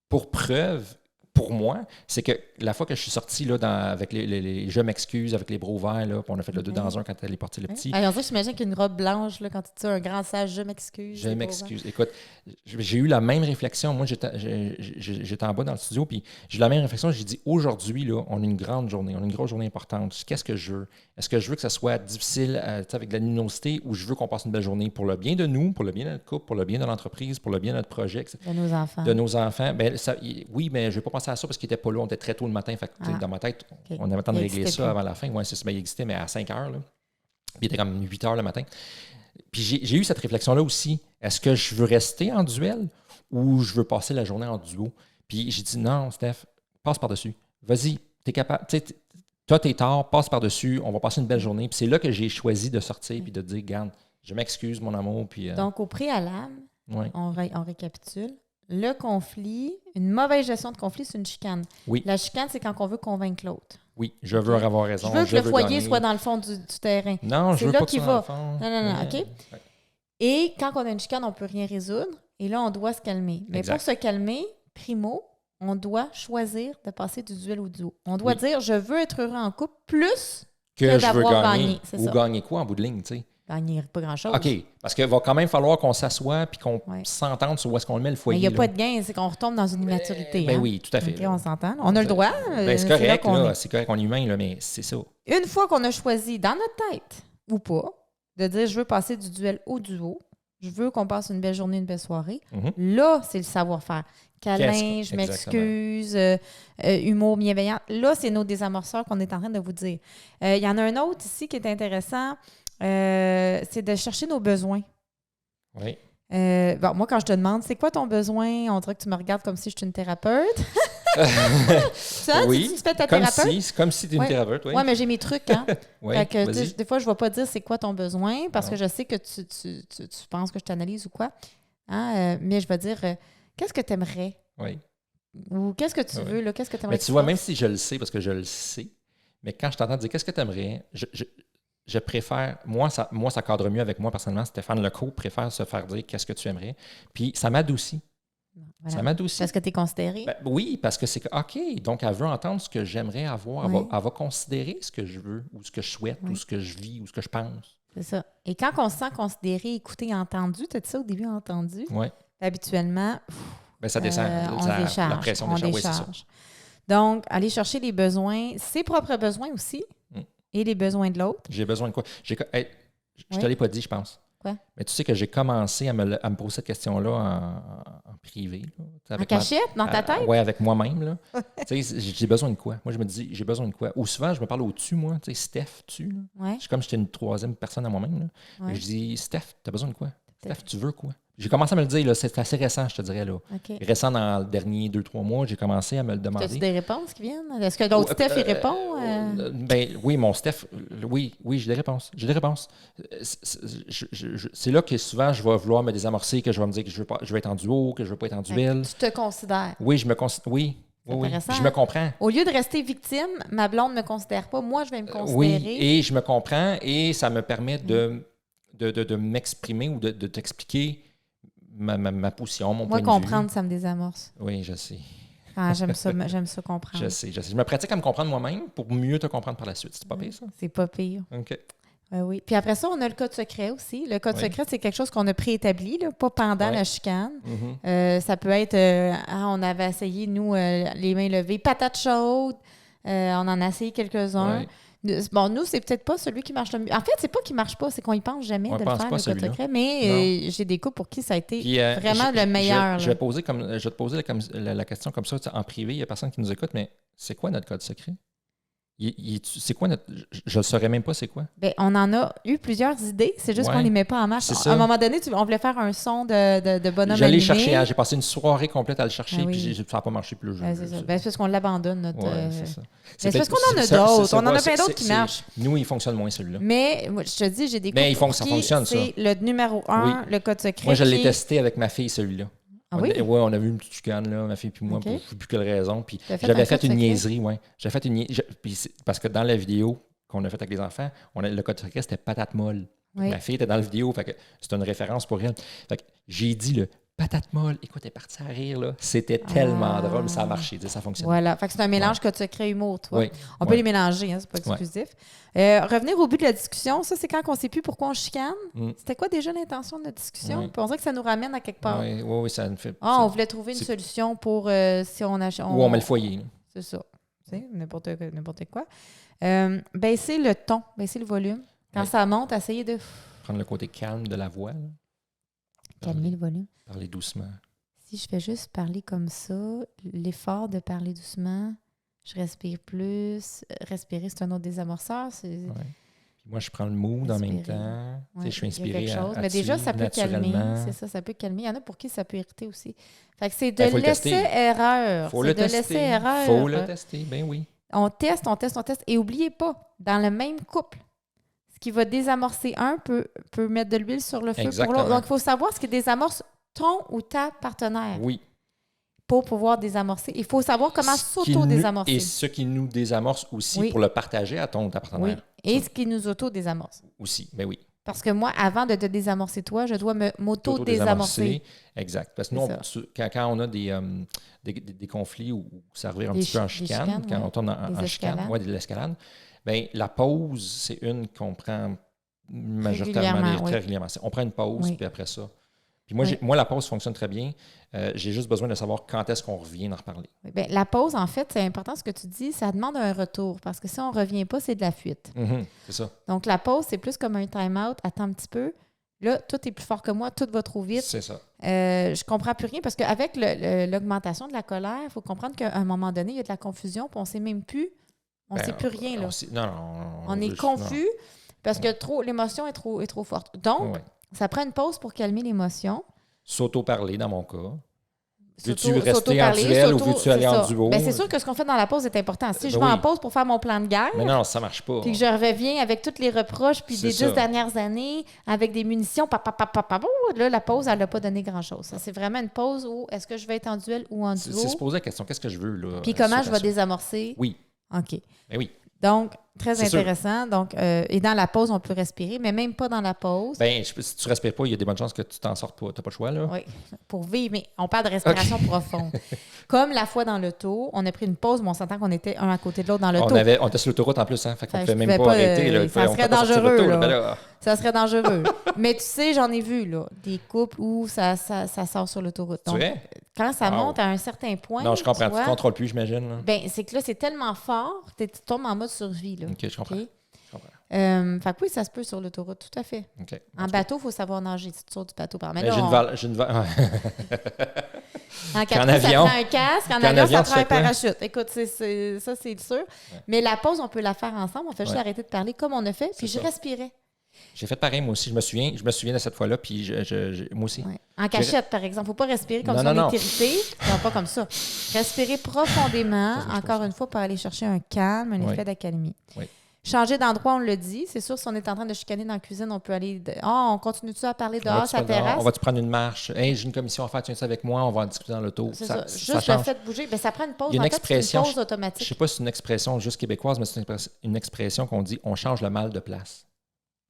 pour preuve. Pour moi, c'est que la fois que je suis sorti là, avec les Je m'excuse, avec les bras ouverts, là, puis on a fait le 2 dans 1 quand elle est partie le petit. On dirait, j'imagine qu'une robe blanche, là, quand tu dis un grand sage, je m'excuse. Je m'excuse. Écoute, j'ai eu la même réflexion. Moi, j'étais en bas dans le studio, puis j'ai eu la même réflexion. J'ai dit, aujourd'hui, là, on a une grande journée, on a une grosse journée importante. Qu'est-ce que je veux? Est-ce que je veux que ça soit difficile avec de la luminosité ou je veux qu'on passe une belle journée pour le bien de nous, pour le bien de notre couple, pour le bien de l'entreprise, pour le bien de notre projet? De nos enfants. De nos enfants. Ben, oui, mais je ne vais pas penser à ça parce qu'il n'était pas là. On était très tôt le matin. Fait que, dans ma tête, on avait le temps de régler ça avant la fin. Oui, c'est ça. Ben, il existait, mais à 5 heures. Là. Puis il était comme 8 heures le matin. Puis j'ai eu cette réflexion-là aussi. Est-ce que je veux rester en duel ou je veux passer la journée en duo? Puis j'ai dit non, Steph, passe par-dessus. Vas-y, t'es capable. Toi, t'es tard, passe par-dessus. On va passer une belle journée. Puis c'est là que j'ai choisi de sortir puis de dire, regarde, je m'excuse, mon amour. Puis, Donc, au préalable, on récapitule. Le conflit, une mauvaise gestion de conflit, c'est une chicane. Oui. La chicane, c'est quand on veut convaincre l'autre. Oui, je veux avoir raison. Je veux que le foyer soit dans le fond du terrain. Non, je veux pas que ça soit dans le fond. Non, OK? Ouais. Et quand on a une chicane, on ne peut rien résoudre. Et là, on doit se calmer. Mais pour se calmer, primo, on doit choisir de passer du duel au duo. On doit dire, je veux être heureux en couple plus que d'avoir gagné. Ou gagner quoi en bout de ligne, tu sais? Gagner pas grand-chose. OK. Parce qu'il va quand même falloir qu'on s'assoie et qu'on s'entende sur où est-ce qu'on le met le foyer. Mais il n'y a pas de gain, c'est qu'on retombe dans une immaturité. Ben oui, tout à fait. Okay, on s'entend. On a le droit. C'est correct, c'est correct, on est humain, là, mais c'est ça. Une fois qu'on a choisi, dans notre tête, ou pas, de dire je veux passer du duel au duo, je veux qu'on passe une belle journée, une belle soirée, là, c'est le savoir-faire. Câlin, je m'excuse, humour bienveillant. Là, c'est nos désamorceurs qu'on est en train de vous dire. Il y en a un autre ici qui est intéressant. C'est de chercher nos besoins. Oui. Moi, quand je te demande, c'est quoi ton besoin? On dirait que tu me regardes comme si je suis une thérapeute. Ça, oui, tu fais ta thérapeute? Comme si tu es une thérapeute, oui. Oui, mais j'ai mes trucs, hein? Fait que, des fois, je ne vais pas dire c'est quoi ton besoin parce que je sais que tu penses que je t'analyse ou quoi. Hein? Mais je vais dire, qu'est-ce que tu aimerais Ou qu'est-ce que tu veux, là? Qu'est-ce que tu aimerais? Mais tu vois, même si je le sais, parce que je le sais, mais quand je t'entends dire qu'est-ce que tu aimerais, je préfère, moi, ça cadre mieux avec moi personnellement. Stéphane Lecault préfère se faire dire qu'est-ce que tu aimerais. Puis ça m'adoucit. Voilà. Ça m'adoucit. Parce que tu es considéré? Ben, oui, parce que c'est que, OK, donc elle veut entendre ce que j'aimerais avoir. Elle va considérer ce que je veux, ou ce que je souhaite, ou ce que je vis, ou ce que je pense. C'est ça. Et quand on se sent considéré, écouté, entendu, tu as dit ça au début, entendu? Oui. Habituellement, ça descend. On décharge. La pression décharge. Oui, c'est ça. Donc, aller chercher les besoins, ses propres besoins aussi, et les besoins de l'autre. J'ai besoin de quoi? Je te l'ai pas dit, je pense. Quoi? Mais tu sais que j'ai commencé à me poser cette question-là en privé. Là, en cachette, dans ta tête? Oui, avec moi-même. Là. Tu sais, j'ai besoin de quoi? Moi, je me dis, j'ai besoin de quoi? Ou souvent, je me parle au-dessus, moi. Tu sais, Steph, tu. C'est comme si j'étais une troisième personne à moi-même. Là. Et je dis, Steph, t'as besoin de quoi? Steph, tu veux quoi? J'ai commencé à me le dire, là, c'est assez récent, je te dirais. Là. Okay. Récent dans les derniers 2-3 mois, j'ai commencé à me le demander. As-tu des réponses qui viennent? Est-ce que l'autre Steph, il répond? Ben, oui, mon Steph, oui, j'ai des réponses. C'est là que souvent, je vais vouloir me désamorcer, que je vais me dire que je veux être en duo, que je ne veux pas être en duel. Tu te considères? Oui, je me considère. Oui. Je me comprends. Au lieu de rester victime, ma blonde ne me considère pas, moi, je vais me considérer. Oui, et je me comprends et ça me permet de m'exprimer ou de t'expliquer ma position, mon point de vue. Moi, comprendre, ça me désamorce. Oui, je sais. Ah, j'aime ça comprendre. Je sais. Je me pratique à me comprendre moi-même pour mieux te comprendre par la suite. C'est pas pire, ça? C'est pas pire. OK. Oui. Puis après ça, on a le code secret aussi. Le code secret, c'est quelque chose qu'on a préétabli, là, pas pendant la chicane. Mm-hmm. Ça peut être, on avait essayé, nous, les mains levées, patates chaudes. On en a essayé quelques-uns. Bon, nous, c'est peut-être pas celui qui marche le mieux. En fait, c'est pas qu'il marche pas, c'est qu'on y pense jamais de le faire, le code secret. Mais j'ai des couples pour qui ça a été vraiment le meilleur. Je vais te poser la question comme ça en privé. Il n'y a personne qui nous écoute, mais c'est quoi notre code secret? C'est quoi notre. Je ne saurais même pas c'est quoi. Bien, on en a eu plusieurs idées, c'est juste qu'on ne les met pas en marche. À un moment donné, on voulait faire un son de bonhomme J'allais animé. Chercher, j'ai passé une soirée complète à le chercher, puis ça n'a pas marché plus. C'est ça. C'est parce qu'on l'abandonne, notre. C'est ça. C'est parce qu'on en a d'autres. On en a plein d'autres qui marchent. Nous, il fonctionne moins celui-là. Mais moi, je te dis, j'ai des couples ça fonctionne, ça. C'est le numéro 1, le code secret. Moi, je l'ai testé avec ma fille, celui-là. Ah oui? Oui, on a vu une petite chicane, là, ma fille puis moi, pour plus quelle raison. Puis j'avais fait une niaiserie, J'ai fait une niaiserie. Parce que dans la vidéo qu'on a faite avec les enfants, le code secret, c'était patate molle. Ma fille était dans la vidéo, fait que c'était une référence pour elle. Fait que j'ai dit le patate molle. Écoute, elle est partie à rire, là. C'était tellement drôle, ça a marché, ça fonctionne. Voilà, fait que c'est un mélange code secret humour, toi. On peut les mélanger, hein, c'est pas exclusif. Revenir au but de la discussion, ça, c'est quand on ne sait plus pourquoi on chicane. C'était quoi déjà l'intention de notre discussion? Puis on dirait que ça nous ramène à quelque part. Oui, ça nous fait. On voulait trouver une solution pour si on a. Où on met le foyer. C'est ça. C'est n'importe quoi. Baisser le ton, baisser le volume. Quand ça monte, essayer de. Prendre le côté calme de la voix. Là. Calmer le volume. Parler doucement. Si je fais juste parler comme ça, l'effort de parler doucement, je respire plus. Respirer, c'est un autre désamorceur. Puis moi, je prends le mood en même temps. Je suis inspiré mais déjà, ça peut calmer. C'est ça, ça peut calmer. Il y en a pour qui ça peut irriter aussi. Fait que c'est de l'essai-erreur. Faut le tester, ben oui. On teste. Et n'oubliez pas, dans le même couple, ce qui va désamorcer un peut mettre de l'huile sur le feu pour l'autre. Donc, il faut savoir ce qui désamorce ton ou ta partenaire. Oui. Pour pouvoir désamorcer. Il faut savoir comment s'auto-désamorcer. Et ce qui nous désamorce aussi pour le partager à ton ou ta partenaire. Oui. Et ce qui nous auto-désamorce. Aussi, ben oui. Parce que moi, avant de te désamorcer toi, je dois m'auto-désamorcer. Exact. Parce que nous, quand on a des conflits où ça revient un petit peu en chicane, quand on tourne en chicane, de l'escalade, bien, la pause, c'est une qu'on prend majoritairement très régulièrement. On prend une pause, puis après ça. Puis moi, la pause fonctionne très bien. J'ai juste besoin de savoir quand est-ce qu'on revient d'en reparler. Bien, la pause, en fait, c'est important ce que tu dis, ça demande un retour. Parce que si on ne revient pas, c'est de la fuite. C'est ça. Donc, la pause, c'est plus comme un time-out. Attends un petit peu. Là, tout est plus fort que moi, tout va trop vite. C'est ça. Je comprends plus rien parce qu'avec l'augmentation de la colère, il faut comprendre qu'à un moment donné, il y a de la confusion, puis on ne sait même plus. On ne sait plus rien. Là. On est confus parce que l'émotion est trop forte. Donc, ça prend une pause pour calmer l'émotion. S'auto-parler, dans mon cas. Veux-tu rester en duel ou veux-tu aller en duo? Ben, c'est sûr que ce qu'on fait dans la pause est important. Si je vais en pause pour faire mon plan de guerre, mais non, ça marche pas. Puis que je reviens avec tous les reproches puis des 10 dernières années, avec des munitions, là, la pause, elle n'a pas donné grand-chose. C'est vraiment une pause où est-ce que je vais être en duel ou en duo? C'est se poser la question, qu'est-ce que je veux? Là, puis comment je vais désamorcer? Oui. OK. Ben oui. Donc, très intéressant. Donc, et dans la pause, on peut respirer, mais même pas dans la pause. Bien, si tu ne respires pas, il y a des bonnes chances que tu t'en sortes pas. Tu n'as pas le choix, là. Oui, pour vivre, mais on parle de respiration profonde. Comme la fois dans l'auto, on a pris une pause, mais on s'entend qu'on était un à côté de l'autre dans l'auto. On était sur l'autoroute en plus, hein, fait qu'on ne pouvait même pas arrêter. Là, ça serait dangereux, là. Ça serait dangereux. Mais tu sais, j'en ai vu, là, des couples où ça sort sur l'autoroute. Donc, quand ça monte à un certain point... Non, je comprends. Tu ne contrôles plus, j'imagine. Bien, c'est que là, c'est tellement fort, tu tombes en mode survie, là. OK, je comprends. Okay? Fait que oui, ça se peut sur l'autoroute, tout à fait. Okay. En bateau, il faut savoir nager. Si tu sors du bateau par là, j'ai une En avion, ça prend un casque. En avion, ça prend un parachute. Écoute, ça, c'est sûr. Ouais. Mais la pause, on peut la faire ensemble. On fait juste arrêter de parler comme on a fait. Puis je respirais. J'ai fait pareil, moi aussi. Je me souviens de cette fois-là. Puis moi aussi. Ouais. En cachette, par exemple. Il ne faut pas respirer comme si on est irrité. Non, pas comme ça. Respirer profondément, encore une fois, pour aller chercher un calme, un effet d'accalmie. Oui. Changer d'endroit, on le dit. C'est sûr, si on est en train de chicaner dans la cuisine, on peut aller... on continue-tu à parler dehors, sa terrasse? On va-tu prendre une marche? Hey, j'ai une commission à faire, tiens ça avec moi, on va en discuter dans l'auto. Ça juste le fait de bouger, bien, ça prend une pause. Il y a une expression, c'est une pause automatique. Je ne sais pas si c'est une expression juste québécoise, mais c'est une expression qu'on dit « on change le mal de place ».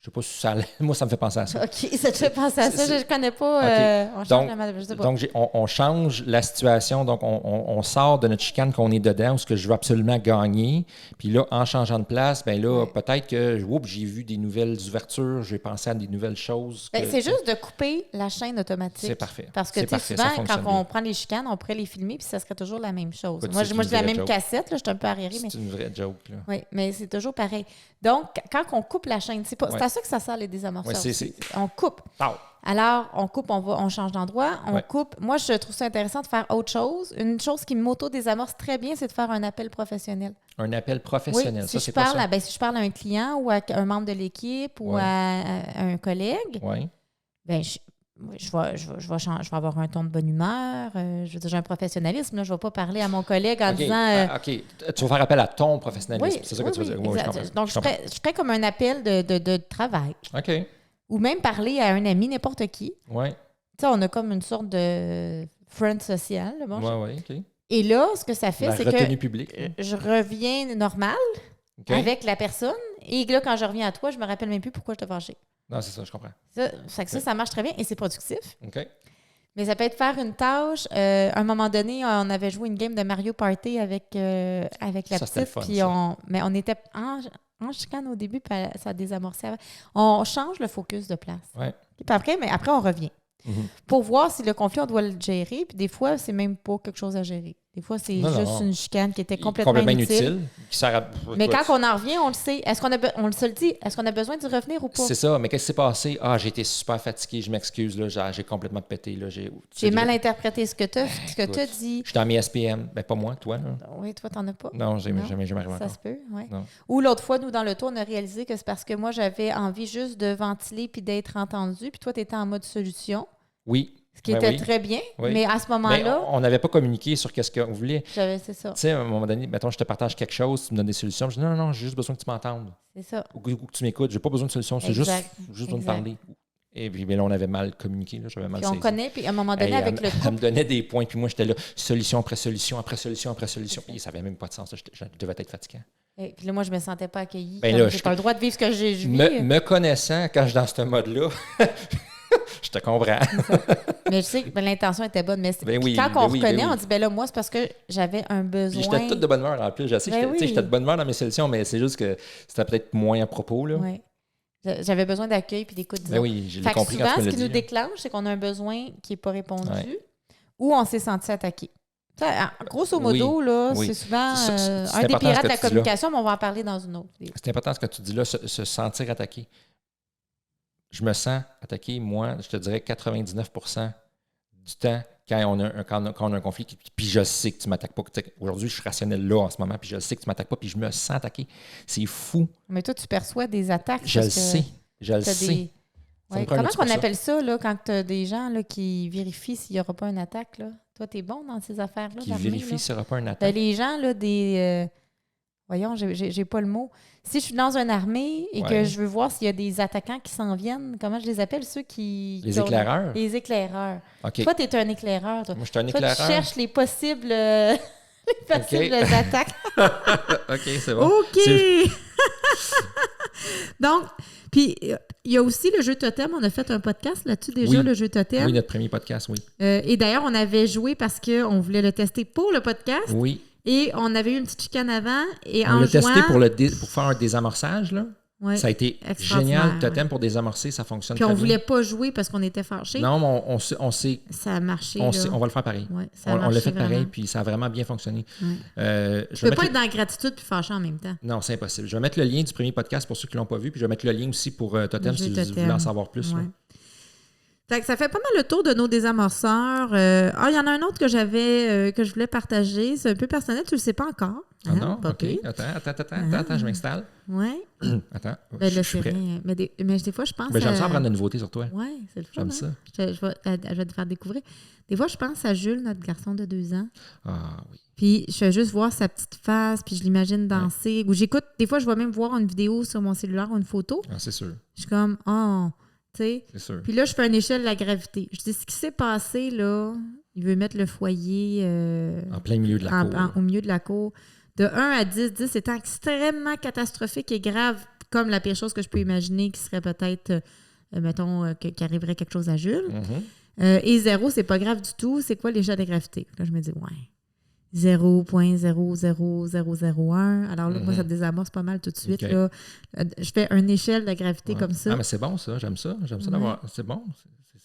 Je sais pas si ça... Moi, ça me fait penser à ça. OK, ça te fait penser à ça. Je ne connais pas. On change le mal de place. Donc, on change la situation. Donc, on sort de notre chicane qu'on est dedans, où ce que je veux absolument gagner. Puis là, en changeant de place, bien là, peut-être que j'ai vu des nouvelles ouvertures, j'ai pensé à des nouvelles choses. C'est juste de couper la chaîne automatique. C'est parfait. Parce que souvent, quand on prend les chicanes, on pourrait les filmer, puis ça serait toujours la même chose. Moi, j'ai la même cassette. Là, je suis un peu arriérée. C'est une vraie joke. Là. Oui, mais c'est toujours pareil. Donc, quand on coupe la chaîne, c'est à ça que ça sert les désamorceurs. On coupe. Alors, on coupe, on change d'endroit, on coupe. Moi, je trouve ça intéressant de faire autre chose. Une chose qui m'auto-désamorce très bien, c'est de faire un appel professionnel. Un appel professionnel, ça, c'est quoi ça? Si je parle à un client ou à un membre de l'équipe ou à un collègue, bien, je vais avoir un ton de bonne humeur. Je veux dire, j'ai un professionnalisme. Là, je ne vais pas parler à mon collègue en disant... OK, tu vas faire appel à ton professionnalisme. C'est ça que tu veux dire. Oui, donc, je ferais comme un appel de travail. OK. Ou même parler à un ami, n'importe qui. Oui. Tu sais, on a comme une sorte de friend social. Oui, OK. Et là, ce que ça fait, c'est que je reviens normal avec la personne. Et là, quand je reviens à toi, je me rappelle même plus pourquoi je t'ai fâché. Non, c'est ça, je comprends. Ça marche très bien et c'est productif. OK. Mais ça peut être faire une tâche. À un moment donné, on avait joué une game de Mario Party avec la petite. Puis mais on était en chicane au début, puis ça a désamorcé. On change le focus de place. Ouais. Puis après, on revient. Pour voir si le conflit, on doit le gérer. Puis des fois, c'est même pas quelque chose à gérer. Des fois, c'est juste une chicane qui était complètement inutile. Qui sert à... Mais quand on en revient, on le sait. On se le dit. Est-ce qu'on a besoin d'y revenir ou pas? C'est ça. Mais qu'est-ce qui s'est passé? Ah, j'ai été super fatigué. Je m'excuse. Là, j'ai complètement pété. Là, j'ai mal interprété ce que tu as dit. Je suis en mes SPM. Ben, pas moi, toi. Là. Oui, toi, t'en as pas. Non, jamais arrivé encore. Ça se peut, oui. Ou l'autre fois, nous, dans le tour, on a réalisé que c'est parce que moi, j'avais envie juste de ventiler puis d'être entendu. Puis toi, tu étais en mode solution. Oui. Ce qui était très bien, mais à ce moment-là... on n'avait pas communiqué sur qu'est-ce qu'on voulait. C'est ça. Tu sais, à un moment donné, mettons, je te partage quelque chose, tu me donnes des solutions. Je dis non, j'ai juste besoin que tu m'entendes. C'est ça. Ou que tu m'écoutes. J'ai pas besoin de solutions, c'est juste besoin de parler. Et puis là, on avait mal communiqué, j'avais mal saisi. On connaît, puis à un moment donné, avec le couple... Elle me donnait des points, puis moi, j'étais là, solution après solution, après solution, après solution. Puis ça n'avait même pas de sens, je devais être fatiguant. Et puis là, moi, je me sentais pas accueillie. J'ai pas le droit de vivre ce que j'ai vu. Me connaissant, quand je suis dans ce mode-là... Je te comprends. Mais je sais que l'intention était bonne. Mais quand on reconnaît, on dit, ben là, moi, c'est parce que j'avais un besoin. J'étais toute de bonne humeur en plus. Je sais que j'étais de bonne humeur dans mes solutions, mais c'est juste que c'était peut-être moins à propos. Oui. J'avais besoin d'accueil puis d'écoute. Oui, je l'ai compris quand tu me l'as dit. Ce qui nous déclenche, c'est qu'on a un besoin qui n'est pas répondu ou on s'est senti attaqué. Grosso modo, là, c'est souvent un des pirates de la communication, mais on va en parler dans une autre vidéo. C'est important ce que tu dis là, se sentir attaqué. Je me sens attaqué, moi, je te dirais 99% du temps quand on a un conflit, puis je sais que tu ne m'attaques pas. Aujourd'hui, je suis rationnel là en ce moment, puis je sais que tu ne m'attaques pas, puis je me sens attaqué. C'est fou. Mais toi, tu perçois des attaques. Je le sais. Comment on appelle ça là, quand tu as des gens là, qui vérifient s'il n'y aura pas une attaque? Toi, t'es bon dans ces affaires-là. Qui vérifie s'il n'y aura pas un attaque. Les gens, là, voyons, j'ai pas le mot. Si je suis dans une armée et que je veux voir s'il y a des attaquants qui s'en viennent, comment je les appelle, ceux qui... Les éclaireurs? Les éclaireurs. Okay. Toi, tu es un éclaireur. Toi. Moi, je suis un éclaireur. Toi, tu cherches les possibles, attaques. OK, c'est bon. OK! Donc, puis il y a aussi le jeu Totem. On a fait un podcast là-dessus déjà, le jeu Totem. Oui, notre premier podcast, oui. Et d'ailleurs, on avait joué parce qu'on voulait le tester pour le podcast. Oui. Et on avait eu une petite chicane avant. Et on l'a testé pour faire un désamorçage, là. Ouais, ça a été génial. Le Totem pour désamorcer, ça fonctionne très bien. Puis on ne voulait pas jouer parce qu'on était fâchés. Non, mais on sait... Ça a marché. On va le faire pareil. Ouais, on l'a fait pareil, puis ça a vraiment bien fonctionné. Ouais. Je ne peux pas être dans la gratitude puis fâché en même temps. Non, c'est impossible. Je vais mettre le lien du premier podcast pour ceux qui ne l'ont pas vu, puis je vais mettre le lien aussi pour Totem si vous voulez en savoir plus. Ouais. Ça fait pas mal le tour de nos désamorceurs. Il y en a un autre que je voulais partager. C'est un peu personnel, tu le sais pas encore. Ah non? OK. Attends, je m'installe. Oui. Attends. Je suis prêt. Mais des fois, je pense. J'aime ça apprendre de nouveautés sur toi. Oui, c'est le fun. J'aime ça. Je vais te faire découvrir. Des fois, je pense à Jules, notre garçon de 2 ans. Ah oui. Puis je fais juste voir sa petite face, puis je l'imagine danser. Ou j'écoute, des fois, je vais même voir une vidéo sur mon cellulaire ou une photo. Ah, c'est sûr. Je suis comme, tu sais. Puis là, je fais une échelle de la gravité. Je dis, ce qui s'est passé, là, il veut mettre le foyer... en plein milieu de la cour. Au milieu de la cour. De 1 à 10, 10 étant extrêmement catastrophique et grave, comme la pire chose que je peux imaginer, qui serait peut-être, mettons, qu'arriverait quelque chose à Jules. Mm-hmm. Et 0, c'est pas grave du tout. C'est quoi l'échelle de gravité? Là, je me dis, 0.00001. Alors là, moi, ça désamorce pas mal tout de suite. Okay. Là. Je fais une échelle de gravité comme ça. Ah, mais c'est bon, ça. J'aime ça. D'avoir... C'est bon.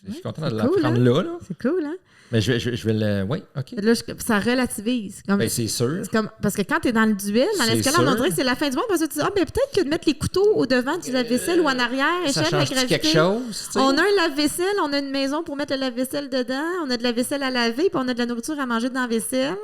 Je suis content de cool, l'apprendre là. C'est cool, hein? Mais je vais le... Oui, OK. Là, ça relativise. C'est sûr. Parce que quand tu es dans le duel, dans l'escalade, on dirait que c'est la fin du monde parce que tu dis, peut-être que de mettre les couteaux au devant du lave-vaisselle ou en arrière, échelle de la gravité. Quelque chose, on a un lave-vaisselle, on a une maison pour mettre le lave-vaisselle dedans, on a de la vaisselle à laver, puis on a de la nourriture à manger dans la vaisselle.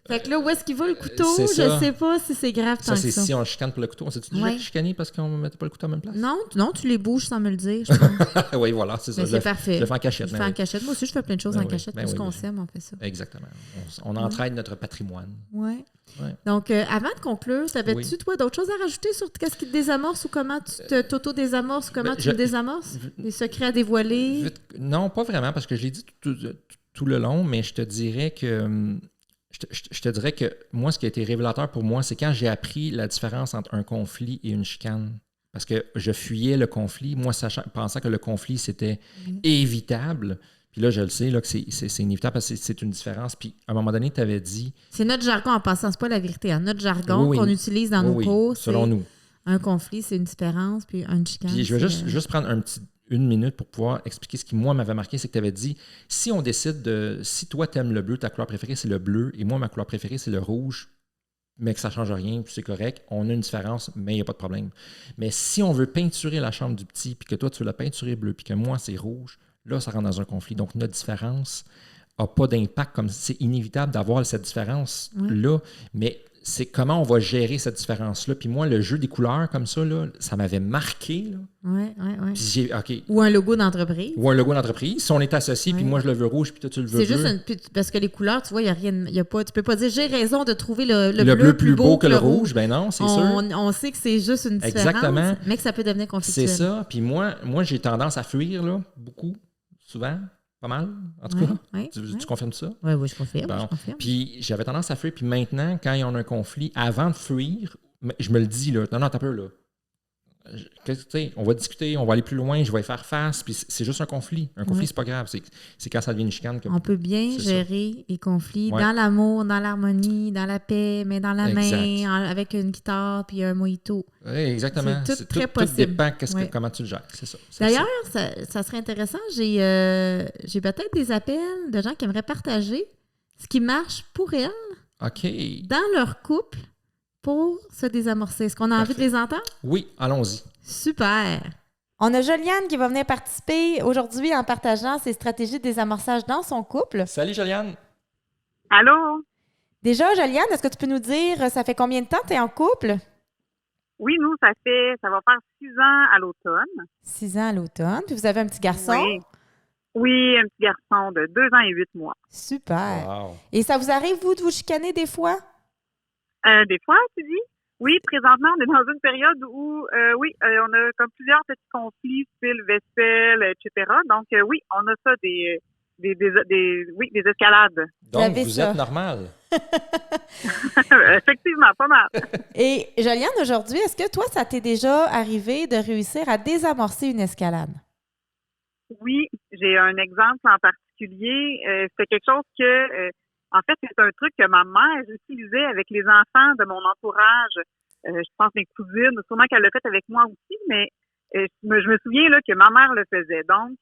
Fait que là, où est-ce qu'il va le couteau? Je sais pas si c'est grave tant que ça. Ça, c'est si on chicane pour le couteau. On s'est-tu déjà chicané parce qu'on ne mettait pas le couteau à la même place? Non, tu les bouges sans me le dire, je pense. Oui, voilà, c'est ça. Mais c'est parfait. Je le fais en cachette. Je le fais en cachette. Moi aussi, je fais plein de choses en cachette. Tout ce qu'on s'aime, on fait ça. Exactement. On entraide notre patrimoine. Oui. Donc, avant de conclure, t'avais-tu, toi, d'autres choses à rajouter sur qu'est-ce qui te désamorce ou comment tu t'auto-désamorces ou comment tu le désamorces? Des secrets à dévoiler? Non, pas vraiment, parce que je l'ai dit tout le long, mais je te dirais que... Je te dirais que moi, ce qui a été révélateur pour moi, c'est quand j'ai appris la différence entre un conflit et une chicane. Parce que je fuyais le conflit, moi, pensant que le conflit, c'était évitable. Puis là, je le sais là, que c'est inévitable parce que c'est une différence. Puis à un moment donné, tu avais dit... C'est notre jargon en passant, c'est pas la vérité. Hein. Notre jargon qu'on utilise dans nos cours, selon nous. Un conflit, c'est une différence, puis une chicane. Puis je vais juste prendre une minute pour pouvoir expliquer ce qui, moi, m'avait marqué, c'est que tu avais dit, si on décide de... Si toi, tu aimes le bleu, ta couleur préférée, c'est le bleu, et moi, ma couleur préférée, c'est le rouge, mais que ça ne change rien, puis c'est correct, on a une différence, mais il n'y a pas de problème. Mais si on veut peinturer la chambre du petit, puis que toi, tu veux la peinturer bleu, puis que moi, c'est rouge, là, ça rentre dans un conflit. Donc, notre différence n'a pas d'impact, comme c'est inévitable d'avoir cette différence-là, mais... c'est comment on va gérer cette différence-là. Puis moi, le jeu des couleurs comme ça, là, ça m'avait marqué. Oui. OK. Ou un logo d'entreprise. Si on est associé, puis moi, je le veux rouge, puis toi, tu le veux bleu. C'est juste parce que les couleurs, tu vois, il n'y a rien. Tu peux pas dire j'ai raison de trouver le bleu plus beau que le rouge. Ben non, c'est sûr. On sait que c'est juste une différence. Exactement. Mais que ça peut devenir conflictuel. C'est ça. Puis moi, j'ai tendance à fuir, là, beaucoup, souvent. Pas mal, en tout cas. Tu confirmes ça? Oui, je confirme. Bon. Puis j'avais tendance à fuir. Puis maintenant, quand il y a un conflit, avant de fuir, je me le dis, là, non, t'as peur, là. On va discuter, on va aller plus loin, je vais y faire face. Puis c'est juste un conflit. Un conflit, c'est pas grave. C'est quand ça devient une chicane. On peut bien gérer les conflits dans l'amour, dans l'harmonie, dans la paix, mais dans la main, avec une guitare puis un mojito. Oui, exactement. C'est tout très possible. Tout dépend comment tu le gères. C'est ça. D'ailleurs, ça serait intéressant. J'ai peut-être des appels de gens qui aimeraient partager ce qui marche pour elles dans leur couple pour se désamorcer. Est-ce qu'on a envie de les entendre? Oui, allons-y. Super! On a Joliane qui va venir participer aujourd'hui en partageant ses stratégies de désamorçage dans son couple. Salut, Joliane! Allô? Déjà, Joliane, est-ce que tu peux nous dire, ça fait combien de temps que tu es en couple? Oui, nous, ça va faire 6 ans à l'automne. 6 ans à l'automne. Puis vous avez un petit garçon? Oui. Oui, un petit garçon de 2 ans et 8 mois. Super. Wow. Et ça vous arrive, vous, de vous chicaner des fois? Des fois, tu dis? Oui, présentement, on est dans une période où, on a comme plusieurs petits conflits, style vaisselle, etc. Donc, oui, on a ça des escalades. Donc, vous êtes normal. Effectivement, pas mal. Et Joliane, aujourd'hui, est-ce que toi, ça t'est déjà arrivé de réussir à désamorcer une escalade? Oui, j'ai un exemple en particulier. C'est quelque chose que, en fait, c'est un truc que ma mère utilisait avec les enfants de mon entourage. Je pense mes cousines, sûrement qu'elle l'a fait avec moi aussi, mais je me souviens là que ma mère le faisait. Donc,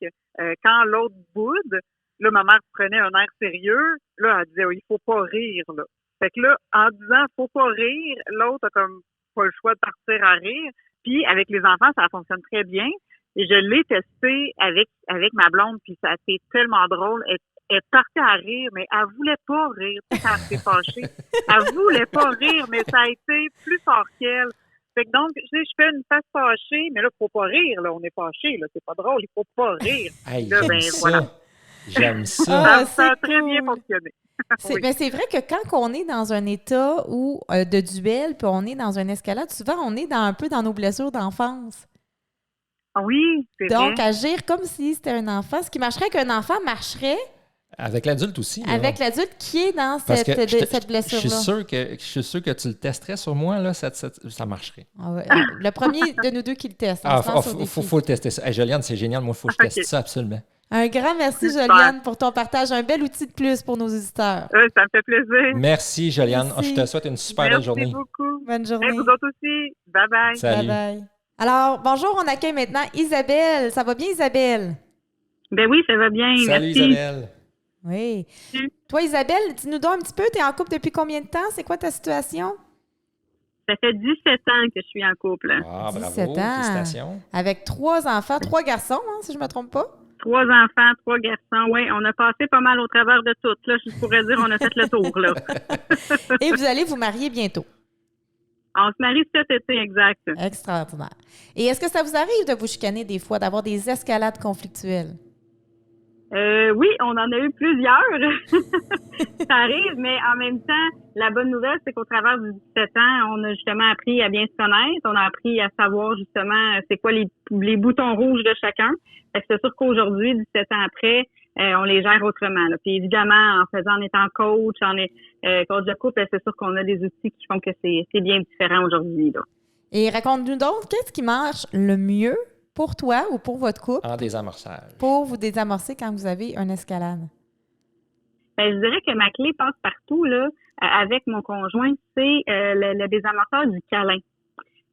quand l'autre boude, là, ma mère prenait un air sérieux. Là, elle disait, il faut pas rire, là. Fait que là, en disant, faut pas rire, l'autre a comme pas le choix de partir à rire. Puis, avec les enfants, ça fonctionne très bien. Et je l'ai testé avec ma blonde, puis ça a été tellement drôle. Elle partait à rire, mais elle voulait pas rire. Tu sais, quand elle s'est fâchée, elle voulait pas rire, mais ça a été plus fort qu'elle. Fait que donc, je fais une face fâchée, mais là, faut pas rire, là. On est fâché, là. C'est pas drôle, il faut pas rire. Hey, là, j'aime ça. J'aime ça. Ah, ça a très cool. bien fonctionné. Oui. Mais c'est vrai que quand on est dans un état où, de duel, puis on est dans une escalade, souvent, on est un peu dans nos blessures d'enfance. Oui, c'est Donc, vrai. agir comme si c'était un enfant. Ce qui marcherait qu'un enfant marcherait Avec l'adulte aussi. Là. avec l'adulte qui est dans Parce cette que je blessure-là. suis sûr que tu le testerais sur moi, là, ça marcherait. Ah ouais. Le premier de nous deux qui le teste. Faut le tester ça. Hey, Joliane, c'est génial. Moi, il faut que je teste ça absolument. Un grand merci, Super. Joliane, pour ton partage. Un bel outil de plus pour nos auditeurs. Ça me fait plaisir. Merci, Joliane. Merci. Je te souhaite une super belle journée. Merci beaucoup. Bonne journée. Et vous autres aussi. Bye-bye. Salut. Bye-bye. Alors, bonjour, on accueille maintenant Isabelle. Ça va bien, Isabelle? Ben oui, ça va bien. Salut, merci. Isabelle. Oui. Toi, Isabelle, dis-nous donc un petit peu, tu es en couple depuis combien de temps? C'est quoi ta situation? Ça fait 17 ans que je suis en couple. Ah, 17 bravo. ans. Félicitations. Avec 3 enfants, 3 garçons, hein, si je ne me trompe pas. 3 enfants, 3 garçons. Oui, on a passé pas mal au travers de tout. Là, je pourrais dire on a fait le tour. Là. Et vous allez vous marier bientôt. On se marie cet été, exact. Extraordinaire. Et est-ce que ça vous arrive de vous chicaner des fois, d'avoir des escalades conflictuelles? Oui, on en a eu plusieurs. Ça arrive, mais en même temps, la bonne nouvelle, c'est qu'au travers du 17 ans, on a justement appris à bien se connaître. On a appris à savoir justement c'est quoi les boutons rouges de chacun. Fait que c'est sûr qu'aujourd'hui, 17 ans après, on les gère autrement. Là. Puis évidemment, en étant coach, coach de couple, c'est sûr qu'on a des outils qui font que c'est bien différent aujourd'hui. Là. Et raconte-nous donc, qu'est-ce qui marche le mieux pour toi ou pour votre couple En désamorçage. pour vous désamorcer quand vous avez une escalade? Ben, je dirais que ma clé passe partout là avec mon conjoint, c'est le désamorceur du câlin.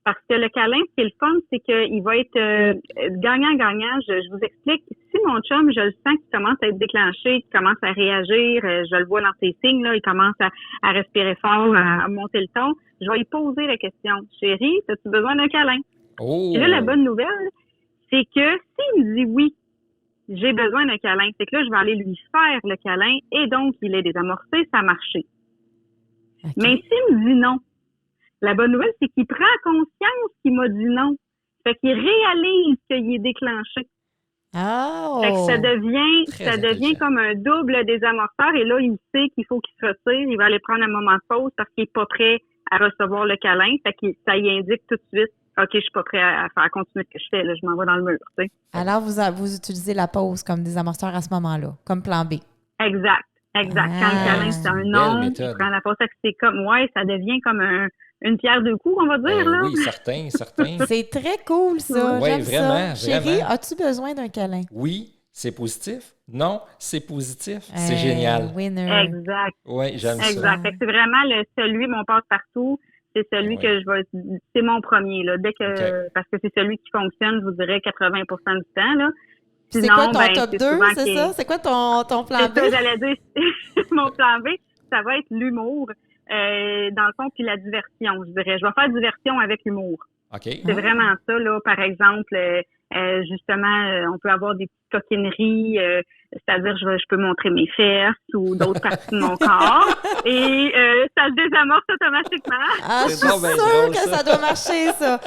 Parce que le câlin, ce qui est le fun, c'est qu'il va être gagnant-gagnant. Je vous explique. Si mon chum, je le sens qu'il commence à être déclenché, qu'il commence à réagir, je le vois dans ses signes, là, il commence à respirer fort, à monter le ton, je vais lui poser la question. Chérie, as-tu besoin d'un câlin? Oh! Et là, la bonne nouvelle, c'est que s'il me dit oui, j'ai besoin d'un câlin, c'est que là, je vais aller lui faire le câlin et donc il est désamorcé, ça a marché. Okay. Mais s'il me dit non, la bonne nouvelle, c'est qu'il prend conscience qu'il m'a dit non. Fait qu'il réalise qu'il est déclenché. Oh! Fait que ça devient intelligent. comme un double désamorceur et là, il sait qu'il faut qu'il se retire, il va aller prendre un moment de pause parce qu'il est pas prêt à recevoir le câlin. Fait que ça y indique tout de suite, OK, je suis pas prêt à continuer ce que je fais, là, je m'en vais dans le mur, tu sais. Alors, vous utilisez la pause comme désamorceur à ce moment-là, comme plan B. Exact. Quand le câlin, c'est un belle non, méthode. tu prends la pause, fait que c'est comme, ça devient comme une pierre deux coups, on va dire, là. Oui, certain. C'est très cool, ça. Oui, J'aime vraiment, ça. Chérie, vraiment. as-tu besoin d'un câlin? Oui, c'est positif. Non, c'est positif. C'est génial. Winner. Exact. Oui, j'aime ça. Exact. Fait que c'est vraiment celui, mon passe-partout, c'est celui Ouais. que c'est mon premier, là. Dès que, OK. parce que c'est celui qui fonctionne, je vous dirais 80% du temps, là. C'est Sinon, quoi ton ben, top c'est 2, souvent c'est qu'il- ça? C'est quoi ton plan C'est B? ça, j'allais dire. Mon plan B, ça va être l'humour, dans le fond, puis la diversion, je dirais. Je vais faire diversion avec humour. OK. C'est vraiment ça, là. Par exemple, justement, on peut avoir des petites coquineries, c'est-à-dire je peux montrer mes fesses ou d'autres parties de mon corps et ça le désamorce automatiquement. Ah, je C'est suis donc bien sûre drôle, que ça. ça doit marcher, ça.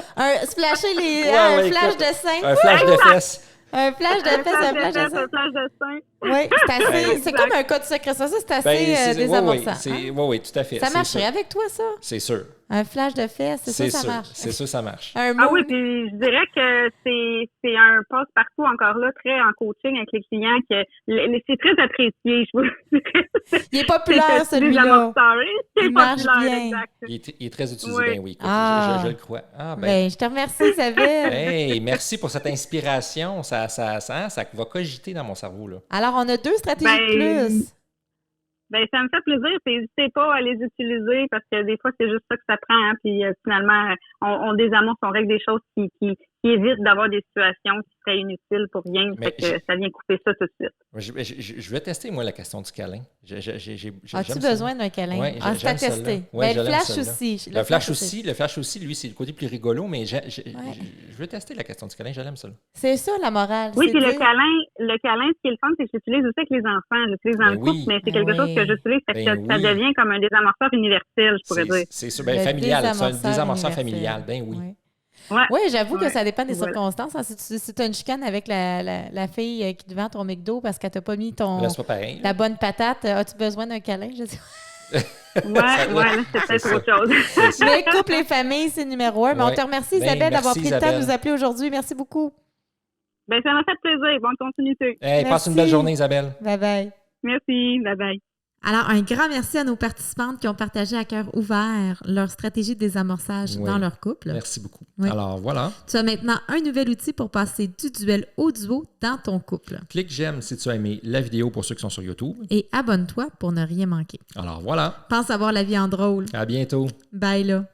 Splasher Ouais, un ouais, flash écoute, de sein. Un flash de fesses. Un flash de fesses, un flash de sein. Un flash de sein. Oui, c'est assez. C'est comme un code secret. Ça, c'est assez désamorçant. Oui, tout à fait. Ça marcherait avec toi, ça? C'est sûr. Un flash de fesses, c'est sûr, ça marche. C'est sûr, ça marche. Ah oui, puis je dirais que c'est un passe-partout encore là, très en coaching avec les clients, que c'est très apprécié. Je vous il est populaire, celui-là. Il marche bien. Exact. Il est très utilisé, oui. Écoute, je le crois. Je te remercie, Isabelle. Hey, merci pour cette inspiration. Ça va cogiter dans mon cerveau, là. Alors, on a 2 stratégies de plus. Ça me fait plaisir. N'hésitez pas à les utiliser parce que des fois, c'est juste ça que ça prend. Hein, puis finalement, on désamorce, on règle des choses qui évitent d'avoir des situations qui seraient inutiles pour rien. Fait que ça vient couper ça tout de suite. Je vais tester, moi, la question du câlin. As-tu besoin d'un câlin? Oui, c'est à tester. Ouais, le flash aussi. Le flash aussi, lui, c'est le côté plus rigolo, mais je veux tester la question du câlin. Je l'aime, ça. C'est ça, la morale. Oui, puis le câlin, ce qui est le fun, c'est que j'utilise aussi avec les enfants. J'utilise dans le couple, mais c'est quelque chose que j'utilise. Fait que ça devient comme un désamorceur universel, je pourrais dire. C'est sûr. Familial. C'est un désamorceur familial. Oui. Oui, j'avoue que ça dépend des circonstances. Si tu as une chicane avec la fille qui te vend ton McDo parce qu'elle t'a pas mis la bonne patate, as-tu besoin d'un câlin? Je dis. C'est peut-être autre chose. Mais couple et famille, c'est numéro 1. Mais on te remercie, Isabelle, d'avoir pris le temps de nous appeler aujourd'hui. Merci beaucoup. Ça m'a fait plaisir. Bonne continuité. Passe une belle journée, Isabelle. Bye-bye. Merci. Bye-bye. Alors, un grand merci à nos participantes qui ont partagé à cœur ouvert leur stratégie de désamorçage dans leur couple. Merci beaucoup. Oui. Alors, voilà. Tu as maintenant un nouvel outil pour passer du duel au duo dans ton couple. Clique j'aime si tu as aimé la vidéo pour ceux qui sont sur YouTube. Et abonne-toi pour ne rien manquer. Alors, voilà. Pense avoir la vie en drôle. À bientôt. Bye là.